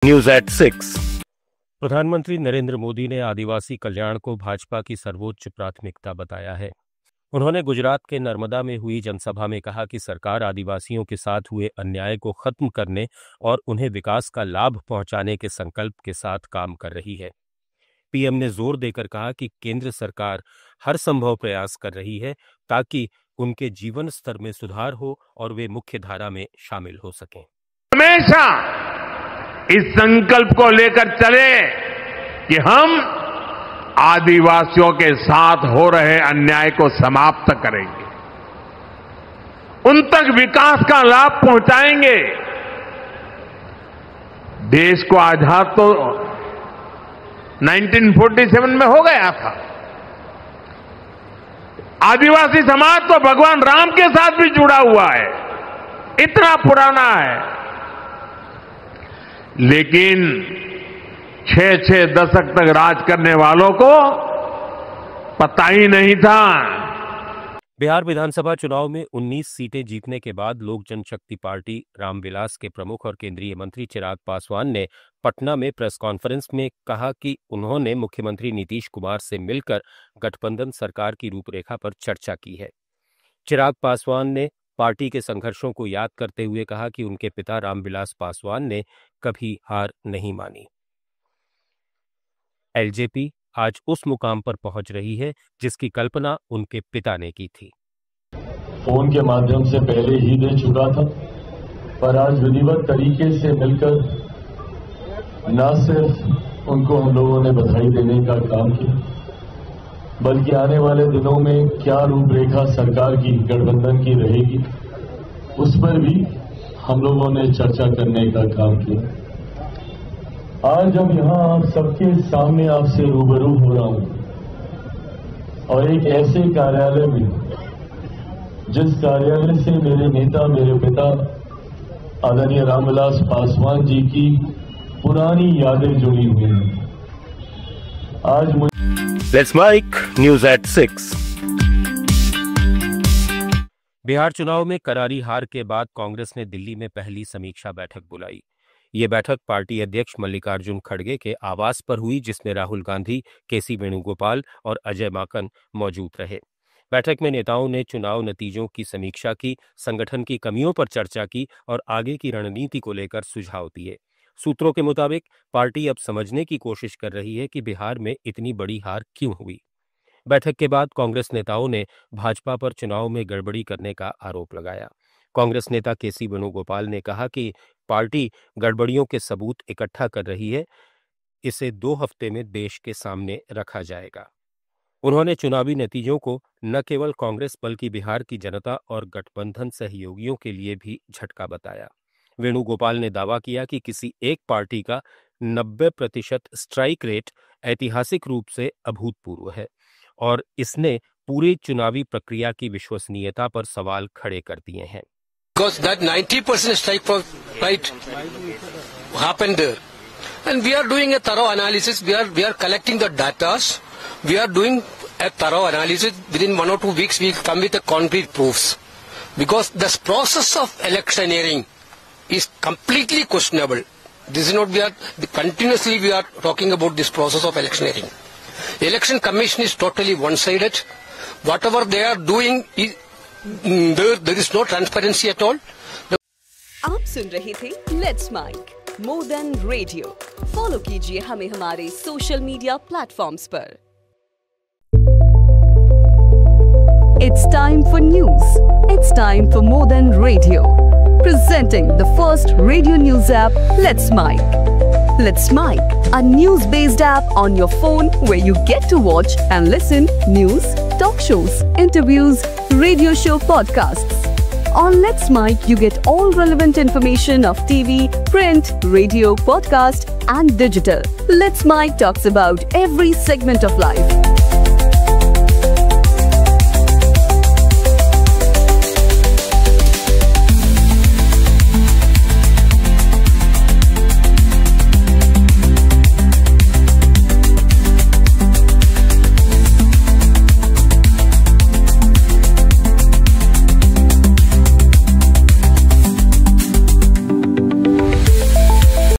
News at 6। प्रधानमंत्री नरेंद्र मोदी ने आदिवासी कल्याण को भाजपा की सर्वोच्च प्राथमिकता बताया है। उन्होंने गुजरात के नर्मदा में हुई जनसभा में कहा कि सरकार आदिवासियों के साथ हुए अन्याय को खत्म करने और उन्हें विकास का लाभ पहुंचाने के संकल्प के साथ काम कर रही है। पीएम ने जोर देकर कहा कि केंद्र सरकार हर संभव प्रयास कर रही है ताकि उनके जीवन स्तर में सुधार हो और वे मुख्य धारा में शामिल हो सकें। हमेशा इस संकल्प को लेकर चले कि हम आदिवासियों के साथ हो रहे अन्याय को समाप्त करेंगे, उन तक विकास का लाभ पहुंचाएंगे। देश को आजाद तो 1947 में हो गया था। आदिवासी समाज तो भगवान राम के साथ भी जुड़ा हुआ है, इतना पुराना है। लेकिन 6 दशक तक राज करने वालों को पता ही नहीं था। बिहार विधानसभा चुनाव में 19 सीटें जीतने के बाद लोक जनशक्ति पार्टी रामविलास के प्रमुख और केंद्रीय मंत्री चिराग पासवान ने पटना में प्रेस कॉन्फ्रेंस में कहा कि उन्होंने मुख्यमंत्री नीतीश कुमार से मिलकर गठबंधन सरकार की रूपरेखा पर चर्चा की है। चिराग पासवान ने पार्टी के संघर्षों को याद करते हुए कहा कि उनके पिता रामविलास पासवान ने कभी हार नहीं मानी। एलजेपी आज उस मुकाम पर पहुंच रही है जिसकी कल्पना उनके पिता ने की थी। फोन के माध्यम से पहले ही दे चुका था, पर आज विधिवत तरीके से मिलकर न सिर्फ उनको हम लोगों ने बधाई देने का काम किया, बल्कि आने वाले दिनों में क्या रूपरेखा सरकार की गठबंधन की रहेगी उस पर भी हम लोगों ने चर्चा करने का काम किया। आज जब यहां आप सबके सामने आपसे रूबरू हो रहा हूं और एक ऐसे कार्यालय में जिस कार्यालय से मेरे नेता, मेरे पिता आदरणीय रामविलास पासवान जी की पुरानी यादें जुड़ी हुई हैं, आज let's mic news at 6। Bihar चुनाव में करारी हार के बाद कांग्रेस ने दिल्ली में पहली समीक्षा बैठक बुलाई। ये बैठक पार्टी अध्यक्ष मल्लिकार्जुन खड़गे के आवास पर हुई, जिसमें राहुल गांधी, केसी वेणुगोपाल और अजय माकन मौजूद रहे। बैठक में नेताओं ने चुनाव नतीजों की समीक्षा की, संगठन की कमियों पर चर्चा की और आगे की रणनीति को लेकर सुझाव दिए। सूत्रों के मुताबिक पार्टी अब समझने की कोशिश कर रही है कि बिहार में इतनी बड़ी हार क्यों हुई। बैठक के बाद कांग्रेस नेताओं ने भाजपा पर चुनाव में गड़बड़ी करने का आरोप लगाया। कांग्रेस नेता केसी वेणुगोपाल ने कहा कि पार्टी गड़बड़ियों के सबूत इकट्ठा कर रही है, इसे 2 हफ्ते में देश के सामने रखा जाएगा। उन्होंने चुनावी नतीजों को न केवल कांग्रेस बल्कि बिहार की जनता और गठबंधन सहयोगियों के लिए भी झटका बताया। वेणुगोपाल ने दावा किया कि किसी एक पार्टी का 90% स्ट्राइक रेट ऐतिहासिक रूप से अभूतपूर्व है और इसने पूरी चुनावी प्रक्रिया की विश्वसनीयता पर सवाल खड़े कर दिए हैं। Because that 90% strike rate happened there, and we are doing a thorough analysis. We are collecting the data. We are doing a thorough analysis. Within 1 or 2 weeks, we come with the concrete proofs. Because this process of electioneering is completely questionable. This is not, continuously we are talking about this process of electioneering. Election Commission is totally one-sided. Whatever they are doing, there is no transparency at all. आप सुन रहे थे let's mic more than radio. Follow कीजिए हमें हमारे social media platforms पर। It's time for news. It's time for more than radio. Presenting the first radio news app, Let's Mic. Let's Mic, a news-based app on your phone where you get to watch and listen news, talk shows, interviews, radio show podcasts. On Let's Mic, you get all relevant information of TV, print, radio, podcast, and digital. Let's Mic talks about every segment of life.